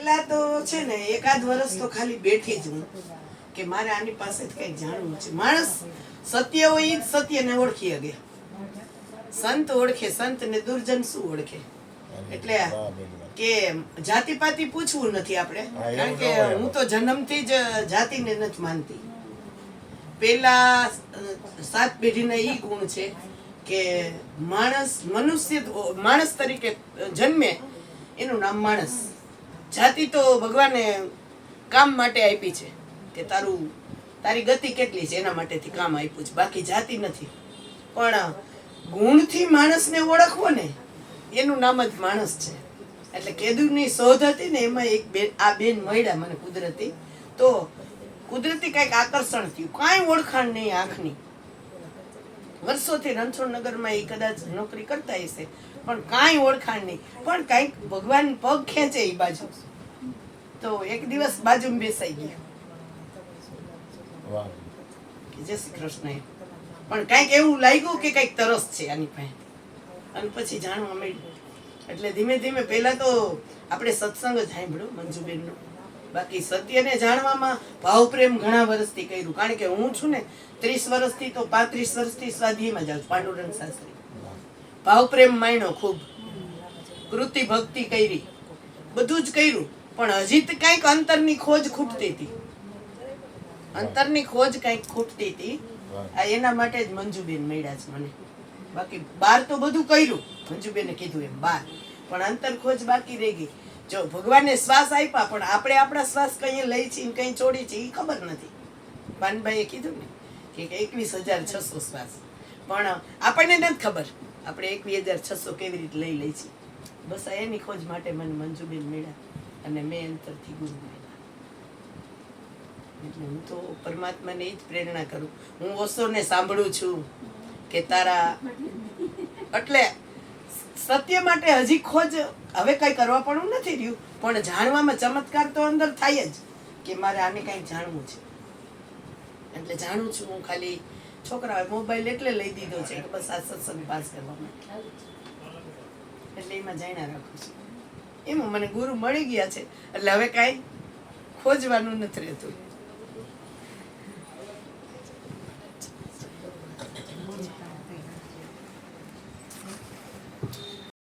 પેલા તો છે ને એકાદ વર્ષ તો ખાલી બેઠી જ હું કે મારે આની પાસે કઈક જાણવું છે. માણસ સત્ય હોય ઈ જ સત્યને ઓળખી શકે. સંત ઓળખે, સંત ને દુર્જન શું ઓળખે? એટલે કે જાતિપાતિ પૂછવું નથી આપણે, કારણ કે હું તો જન્મથી જ જાતિને નથી માનતી. પેલા 7 પેઢીના ઈ ગુણ છે કે માણસ તરીકે જન્મે એનું નામ માણસ. જાતિ તો ભગવાને કામ માટે આપી છે કે તારી ગતિ કેટલી છે એના માટેથી કામ આપ્યું છે, બાકી જાતિ નથી. પણ ગુણથી માણસને ઓળખવો ને એનું નામ જ માણસ છે. એટલે કેદુની શોધ હતી ને એમાં એક બેન, આ બેન મળ્યા મને કુદરતી, તો કુદરતી કઈક આકર્ષણ થયું, કાંઈ ઓળખાણ નહીં આંખની. વર્ષોથી રણછોડનગરમાં એ કદાચ નોકરી કરતા હશે પણ કાંઈ ઓળખાણ નહીં, પણ કાંઈક ભગવાન પગ ખેંચે એ બાજુ. તો એક દિવસ બાજુમાં બેસાઈ ગયા, જય શ્રી કૃષ્ણ. પણ કાંઈક એવું લાગ્યું કે કંઈક તરસ છે આની પાસે, અને પછી જાણવા મળ્યું. એટલે ધીમે ધીમે પહેલા તો આપણે સત્સંગ જ સાંભળ્યો મંજુબેનનો, બાકી સત્યને જાણવામાં ભાવ પ્રેમ ઘણા વર્ષથી કર્યું. કારણ કે હું છું ને 30 વર્ષથી તો 35 વર્ષથી સ્વાધ્યાયમાં જાઉં છું. પાંડુરંગ શાસ્ત્રી ભાવ પ્રેમ માયનો ખૂબ, કૃતિ ભક્તિ કરી, બધું જ કર્યું. પણ હજી તો કંઈક અંતરની ખોજ ખૂટતી હતી, અંતરની ખોજ કંઈક ખૂટતી હતી. આ એના માટે જ મંજુબેન મળ્યા છે મને. બાકી બહાર તો બધું કર્યું, મંજુબેને કીધું એમ બહાર, પણ અંતર ખોજ બાકી રહી ગઈ. જો ભગવાનને શ્વાસ આપ્યા પણ આપણે આપણા શ્વાસ કઈ લઈ છીએ કઈ છોડી છે એ ખબર નથી. પાનભાઈએ કીધું ને કે 21,600 શ્વાસ, પણ આપણને નથી ખબર આપણે 21,600 કેવી રીતે લઈ લઈ છીએ. બસ એની ખોજ માટે મને મંજુબેન મળ્યા અને મેં અંતરથી ગુરુ મળ્યા. એટલે હું તો પરમાત્માને જ પ્રેરણા કરું. હું ઓશોને સાંભળું છું કે તારા, એટલે સત્ય માટે હજી ખોજ હવે કઈ કરવા પણ નથી રહ્યું, પણ જાણવામાં ચમત્કાર તો અંદર થાય જ કે મારે આને કઈ જાણવું છે. એટલે જાણું છું હું. ખાલી છોકરાઓએ મોબાઈલ એટલે લઈ દીધો છે કે બસ આ સત્સંગ પાસ કરવા માટે, એટલે એમાં જાણ્યા રાખું છું. એમાં મને ગુરુ મળી ગયા છે એટલે હવે કાંઈ ખોજવાનું નથી રહેતું.